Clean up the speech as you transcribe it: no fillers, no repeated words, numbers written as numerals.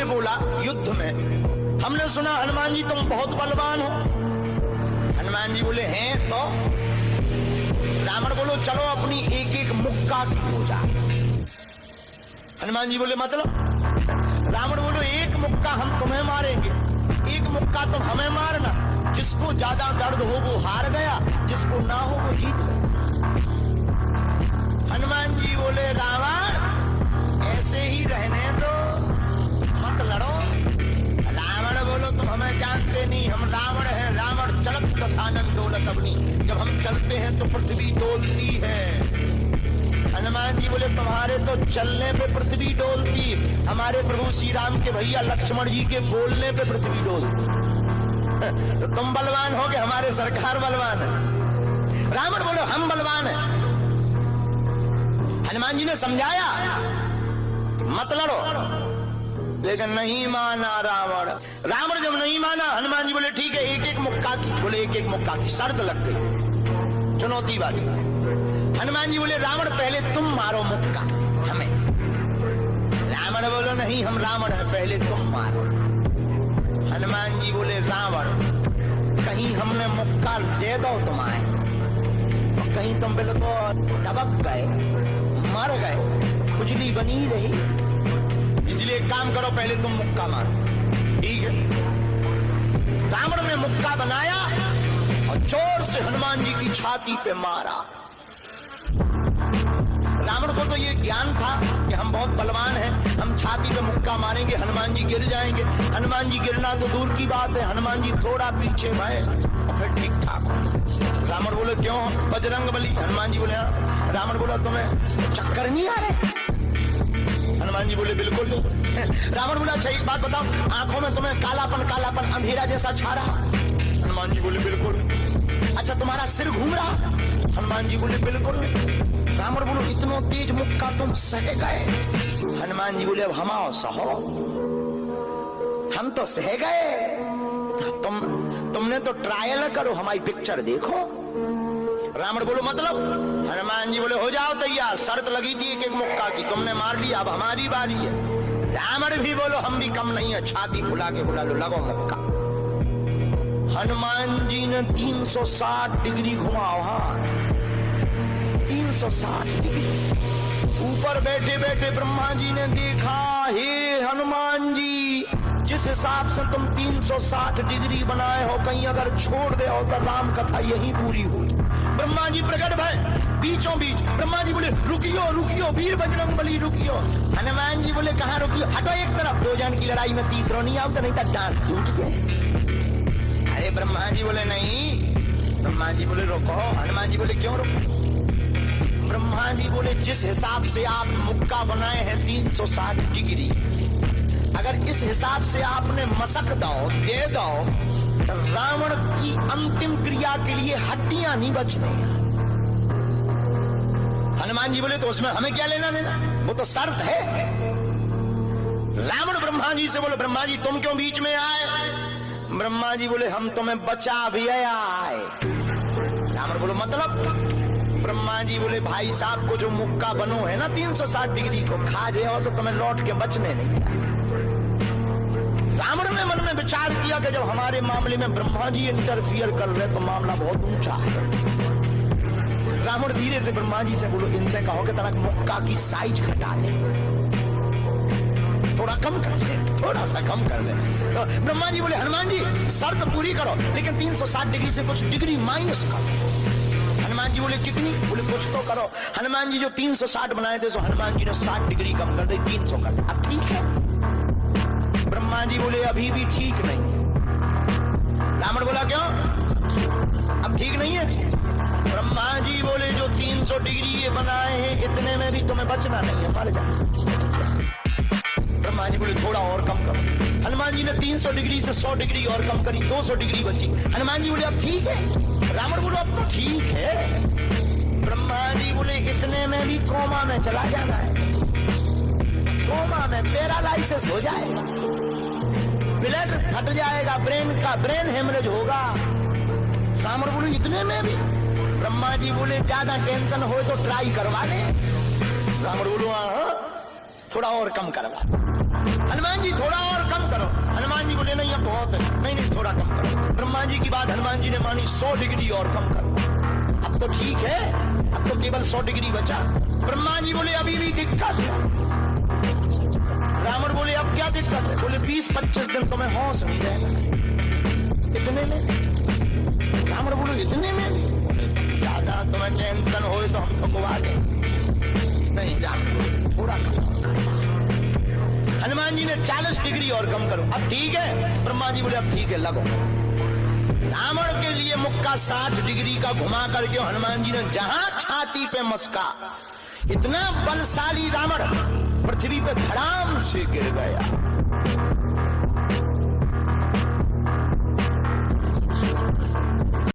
से बोला युद्ध में, हमने सुना हनुमान जी तुम बहुत बलवान हो। हनुमान जी बोले हैं तो? रावण बोलो चलो अपनी एक एक मुक्का की पूजा। हनुमान जी बोले मतलब? रावण बोलो एक मुक्का हम तुम्हें मारेंगे, एक मुक्का तुम हमें मारना, जिसको ज्यादा दर्द हो वो हार गया, जिसको ना हो वो जीत गया। हनुमान जी बोले रावण ऐसे ही रहने दो, मत लड़ो। रावण बोलो तुम हमें जानते नहीं, हम रावण हैं, रावण चलत दशानन डोलत अपनी, जब हम चलते हैं तो पृथ्वी डोलती है। हनुमान जी बोले तुम्हारे तो चलने पे पृथ्वी डोलती, हमारे प्रभु श्री राम के भैया लक्ष्मण जी के बोलने पे पृथ्वी डोलती। तो तुम बलवान हो कि हमारे सरकार बलवान है? रावण बोले हम बलवान हैं। हनुमान जी ने समझाया मत लड़ो, लेकिन नहीं माना रावण। रावण जब नहीं माना, हनुमान जी बोले ठीक है एक एक मुक्का की, बोले एक एक मुक्का की शर्त लग गई, चुनौती वाली। हनुमान जी बोले रावण पहले तुम मारो मुक्का हमें। रावण बोलो नहीं हम रावण है, पहले तुम मारो। हनुमान जी बोले रावण कहीं हमने मुक्का दे दो तुम्हारे, कहीं तुम बिल्कुल दबक गए, मर गए, खुजली बनी रही, इसलिए एक काम करो पहले तुम मुक्का मारो। ठीक है, रावण ने मुक्का बनाया और जोर से हनुमान जी की छाती पे मारा। रावण को तो ये ज्ञान था कि हम बहुत बलवान हैं, हम छाती पे मुक्का मारेंगे हनुमान जी गिर जाएंगे। हनुमान जी गिरना तो दूर की बात है, हनुमान जी थोड़ा पीछे भय और फिर ठीक ठाक हो। रावण बोले क्यों बजरंग बली? हनुमान जी बोले हाँ। रावण बोला तुम्हें चक्कर नहीं आ रहे? हनुमान जी बोले बिल्कुल नहीं। रावण बोला अच्छा एक बात बताओ, आंखों में तुम्हें कालापन कालापन अंधेरा जैसा छा रहा? हनुमान जी बोले बिल्कुल। अच्छा तुम्हारा सिर घूम रहा? हनुमान जी बोले बिल्कुल। रावण बोलो इतना तेज मुक्का तुम सह गए? हनुमान जी बोले अब हम आओ सहो, हम तो सह गए, तुमने तो ट्रायल करो, हमारी पिक्चर देखो। रावण बोलो मतलब? हनुमान जी बोले हो जाओ तैयार, शर्त लगी थी एक एक मुक्का की, तुमने मार लिया, अब हमारी बारी है। रावण भी बोलो हम भी कम नहीं है, छाती फुला के बोला लो लगो मुक्का। हनुमान जी ने 360 डिग्री घुमाओ हाथ, 360 डिग्री। ऊपर बैठे बैठे ब्रह्मा जी ने देखा, हे हनुमान जी जिस हिसाब से तुम 360 डिग्री बनाए हो, कहीं अगर छोड़ दे हो तो राम कथा यही पूरी हुई। ब्रह्मा जी प्रकट भय बीचों बीच। ब्रह्मा जी बोले रुकियो रुकियो वीर बजरंग बली रुकियो। हनुमान जी बोले कहाँ रुकियो? हटो एक तरफ, दो जन की लड़ाई में तीसरा नहीं आओ तो नहीं तो डांट टूट जाए। अरे ब्रह्मा जी बोले नहीं। ब्रह्मा जी बोले रोको। हनुमान जी बोले क्यों रोको? ब्रह्मा जी बोले जिस हिसाब से आप मुक्का बनाए हैं 360 डिग्री, अगर इस हिसाब से आपने मसक दो दे दो, रावण की अंतिम क्रिया के लिए हड्डियां नहीं बचने। हनुमान जी बोले तो उसमें हमें क्या लेना देना, वो तो शर्त है। रावण ब्रह्मा जी से बोले ब्रह्मा जी तुम क्यों बीच में आए? ब्रह्मा जी बोले हम तुम्हें बचा भी आए। रावण बोलो मतलब? ब्रह्मा जी बोले भाई साहब को जो मुक्का बनो है ना 360 डिग्री को, खा जाए तो तुम्हें लौट के बचने नहीं दिया। रावण ने मन में विचार किया कि जब हमारे मामले में ब्रह्मा जी इंटरफियर कर रहे तो मामला बहुत ऊंचा है। रावण धीरे से ब्रह्मा जी से बोलो इनसे कहो कि तरह मुक्का की साइज घटा दे, थोड़ा कम कर दे, थोड़ा सा कम कर दे। तो ब्रह्मा जी बोले हनुमान जी शर्त पूरी करो, लेकिन 360 डिग्री से कुछ डिग्री माइनस करो। हनुमान जी बोले कितनी? बोले कुछ तो करो। हनुमान जी जो 360 बनाए थे सो हनुमान जी ने 60 डिग्री कम कर दी, 300 कर दी। अब ठीक है? ब्रह्मा जी बोले अभी भी ठीक नहीं। रावण बोला क्यों अब ठीक नहीं है? ब्रह्मा जी बोले जो 300 डिग्री ये बनाए हैं इतने में भी तुम्हें बचना नहीं है, मर जाए। ब्रह्मा जी बोले थोड़ा और कम करो। हनुमान जी ने 300 डिग्री से 100 डिग्री और कम करी, 200 डिग्री बची। हनुमान जी बोले अब ठीक है? रावण बोलो अब तो ठीक है। ब्रह्मा जी बोले इतने में भी कोमा में चला जाना है, कोमा में पैरालाइसिस हो जाएगा, ब्लड फट जाएगा, ब्रेन हेमरेज होगा। रावण बोले इतने में भी? ब्रह्मा जी बोले ज्यादा टेंशन हो तो ट्राई करवा ले। रावण बोलो हाँ थोड़ा और कम करवा। हनुमान जी थोड़ा और कम करो। हनुमान जी बोले नहीं अब बहुत है, नहीं नहीं थोड़ा कम करो। ब्रह्मा जी की बात हनुमान जी ने मानी, 100 डिग्री और कम करो। अब तो ठीक है, अब तो केवल 100 डिग्री बचा। ब्रह्मा जी बोले अभी भी दिक्कत है। रावण बोले अब क्या दिक्कत है? बोले 20-25 दिन तो मैं होश नहीं रहना। इतने में? रावण बोले इतने में? ज्यादा तुम्हें टेंशन हो तो हम तो गुवा दे। नहीं रावण बोले थोड़ा कम। हनुमान जी ने 40 डिग्री और कम करो। अब ठीक है? ब्रह्मा जी बोले अब ठीक है लगो। रावण के लिए मुक्का 60 डिग्री का घुमा करके हनुमान जी ने जहां छाती पे मस्का, इतना बलशाली रावण पृथ्वी पे धड़ाम से गिर गया।